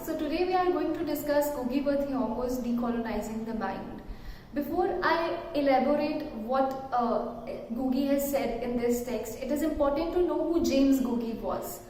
So today we are going to discuss Ngugi wa Thiong'o's Decolonizing the Mind. Before I elaborate what Ngugi has said in this text, it is important to know who James Ngugi was.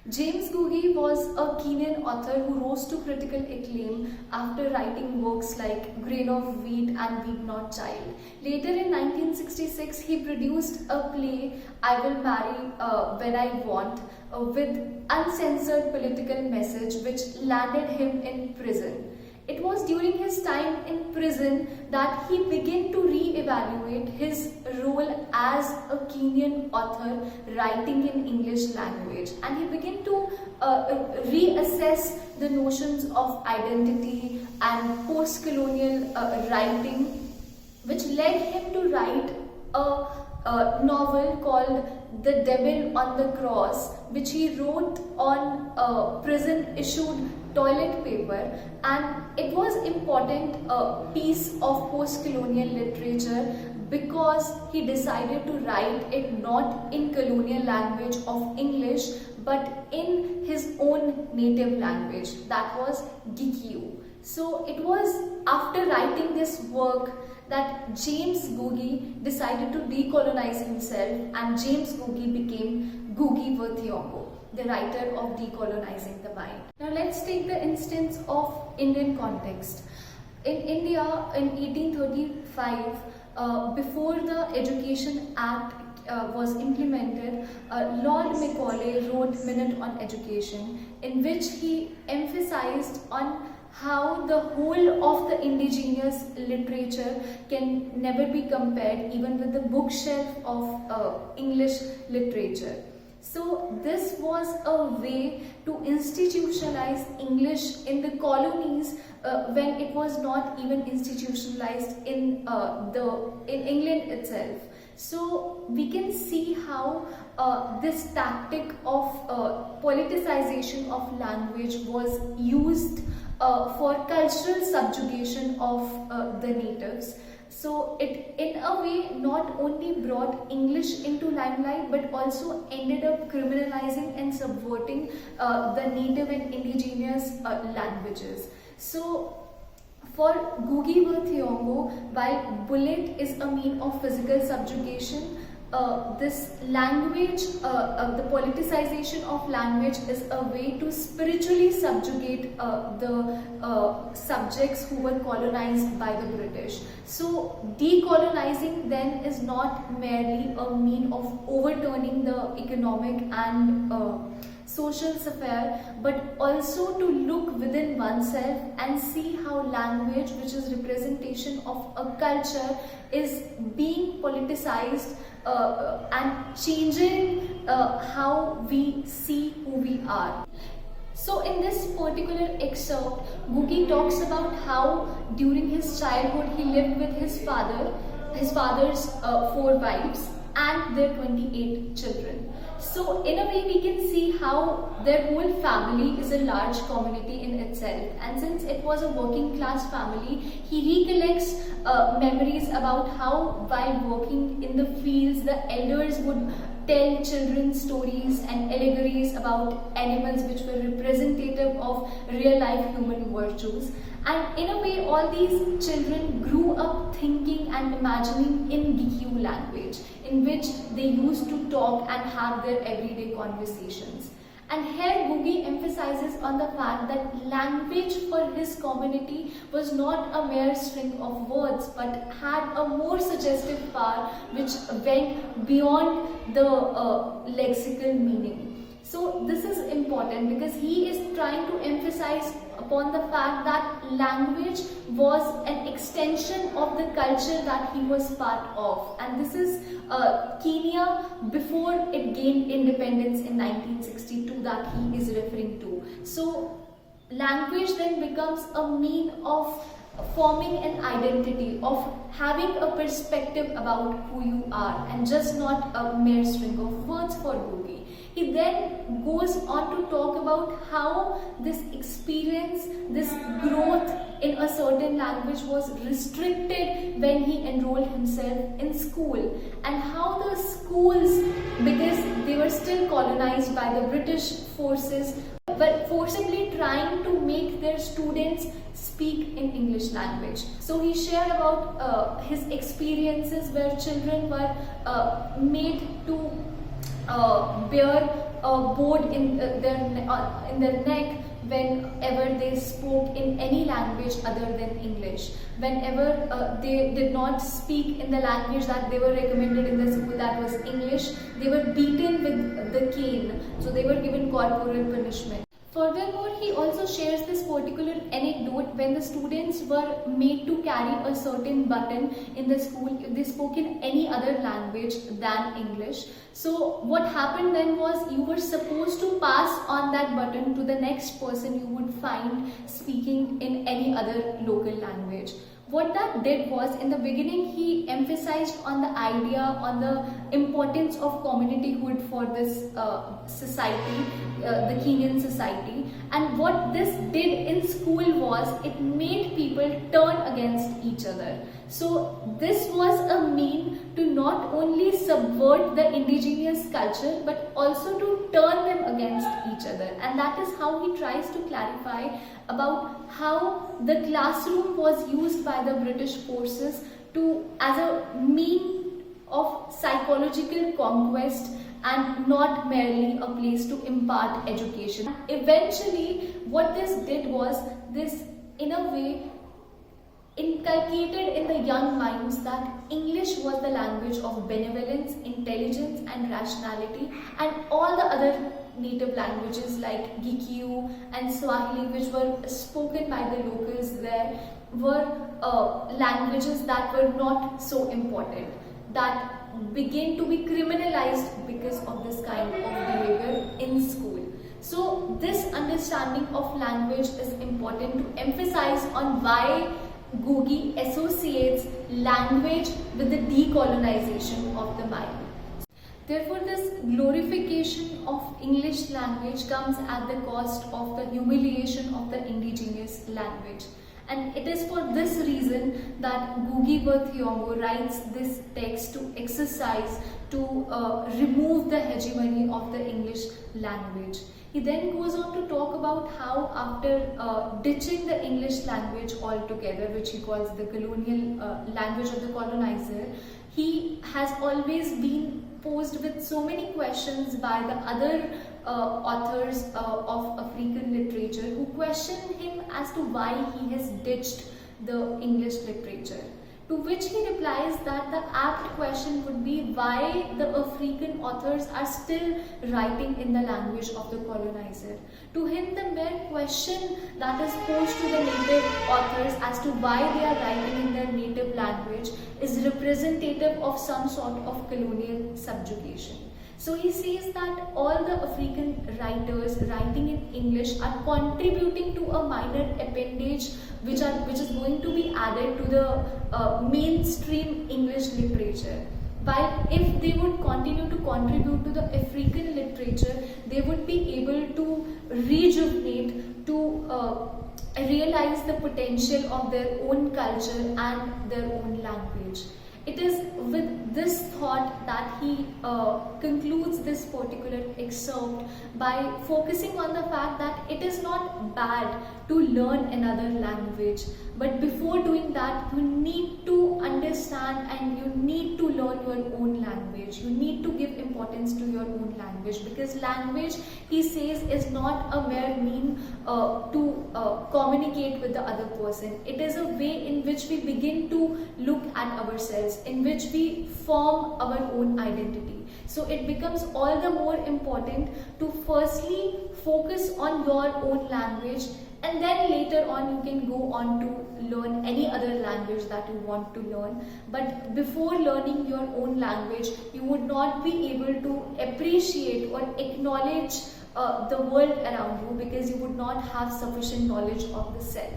James Ngugi was a Kenyan author who rose to critical acclaim after writing works like Grain of Wheat and Weep Not Child. Later in 1966, he produced a play, I Will Marry When I Want, with uncensored political message which landed him in prison. It was during his time in prison that he began to re-evaluate his role as a Kenyan author writing in English language, and he began to reassess the notions of identity and post-colonial writing, which led him to write a novel called The Devil on the Cross, which he wrote on prison-issued toilet paper, and it was important piece of post-colonial literature because he decided to write it not in colonial language of English but in his own native language, that was Gikyu. So it was after writing this work that James Ngugi decided to decolonize himself, and James Ngugi became Ngugi wa Thiong'o, the writer of Decolonizing the Mind. Now let's take the instance of Indian context. In India in 1835, before the Education Act was implemented, Lord Macaulay wrote Minute on Education, in which he emphasized on how the whole of the indigenous literature can never be compared even with the bookshelf of English literature. So this was a way to institutionalize English in the colonies when it was not even institutionalized in England itself. So we can see how this tactic of politicization of language was used for cultural subjugation of the natives. So it in a way not only brought English into limelight but also ended up criminalizing and subverting the native and indigenous languages. So for Ngugi wa Thiong'o, while bullet is a mean of physical subjugation, this language, the politicization of language is a way to spiritually subjugate the subjects who were colonized by the British. So decolonizing then is not merely a mean of overturning the economic and social sphere, but also to look within oneself and see how language, which is representation of a culture, is being politicized and changing how we see who we are. So in this particular excerpt, Ngugi talks about how during his childhood he lived with his father's 4 wives and their 28 children. So in a way we can see how their whole family is a large community in itself, and since it was a working class family, he recollects memories about how while working in the fields the elders would tell children stories and allegories about animals which were representative of real life human virtues. And in a way all these children grew up thinking and imagining in Gikyu language, in which they used to talk and have their everyday conversations. And here Ngugi emphasizes on the fact that language for his community was not a mere string of words but had a more suggestive power which went beyond the lexical meaning. So this is important because he is trying to emphasize upon the fact that language was an extension of the culture that he was part of, and this is Kenya before it gained independence in 1962 that he is referring to. So language then becomes a mean of forming an identity, of having a perspective about who you are, and just not a mere string of words for Ngugi. He then goes on to talk about how this experience, this growth in a certain language was restricted when he enrolled himself in school, and how the schools, because they were still colonized by the British forces, but forcibly trying to make their students speak in English language. So he shared about his experiences where children were made to bear a board in their neck whenever they spoke in any language other than English. Whenever they did not speak in the language that they were recommended in the school, that was English, they were beaten with the cane. So they were given corporal punishment. Furthermore, he also shares this particular anecdote when the students were made to carry a certain button in the school if they spoke in any other language than English. So what happened then was you were supposed to pass on that button to the next person you would find speaking in any other local language. What that did was, in the beginning, he emphasized on the idea, on the importance of communityhood for this society, the Kenyan society. And what this did in school was, it made people turn against each other. So this was a mean to not only subvert the indigenous culture, but also to turn them against each other. And that is how he tries to clarify about how the classroom was used by the British forces to as a mean of psychological conquest and not merely a place to impart education. Eventually, what this did was, this in a way inculcated in the young minds that English was the language of benevolence, intelligence and rationality, and all the other native languages like Gikyu and Swahili, which were spoken by the locals there, were languages that were not so important, that began to be criminalized because of this kind of behavior in school. So this understanding of language is important to emphasize on why Googie associates language with the decolonization of the mind. Therefore, this glorification of English language comes at the cost of the humiliation of the indigenous language. And it is for this reason that Ngugi wa Thiong'o writes this text to exercise, to remove the hegemony of the English language. He then goes on to talk about how after ditching the English language altogether, which he calls the colonial language of the colonizer, he has always been posed with so many questions by the other authors of African literature who question him as to why he has ditched the English literature. To which he replies that the apt question would be why the African authors are still writing in the language of the colonizer. To him, the mere question that is posed to the native authors as to why they are writing in their native language is representative of some sort of colonial subjugation. So he says that all the African writers writing in English are contributing to a minor appendage which is going to be added to the mainstream English literature. While if they would continue to contribute to the African literature, they would be able to rejuvenate, to realize the potential of their own culture and their own language. It is with this thought that he concludes this particular excerpt by focusing on the fact that it is not bad to learn another language, but before doing that, you need to understand and you need to learn your own language. You need to give importance to your own language, because language, he says, is not a mere mean to communicate with the other person. It is a way in which we begin to look at ourselves, in which we form our own identity. So it becomes all the more important to firstly focus on your own language, and then later on you can go on to learn any other language that you want to learn. But before learning your own language, you would not be able to appreciate or acknowledge the world around you, because you would not have sufficient knowledge of the self.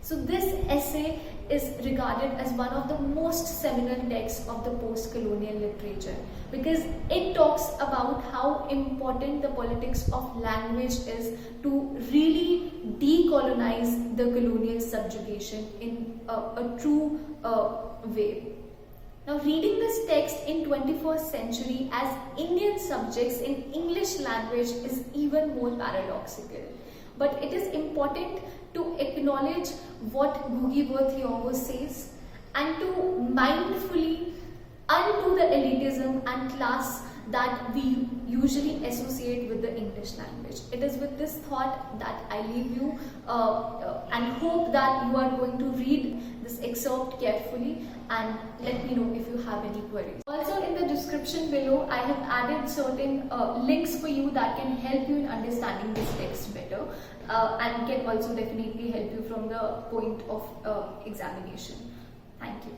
So this essay is regarded as one of the most seminal texts of the post-colonial literature, because it talks about how important the politics of language is to really decolonize the colonial subjugation in a true way. Now, reading this text in 21st century as Indian subjects in English language is even more paradoxical. But it is important to acknowledge what Gugi Worth Yongo says and to mindfully undo the elitism and class that we usually associate with the English language. It is with this thought that I leave you and hope that you are going to read this excerpt carefully and let me know if you have any queries. Also, in the description below, I have added certain links for you that can help you in understanding this text better and can also definitely help you from the point of examination. Thank you.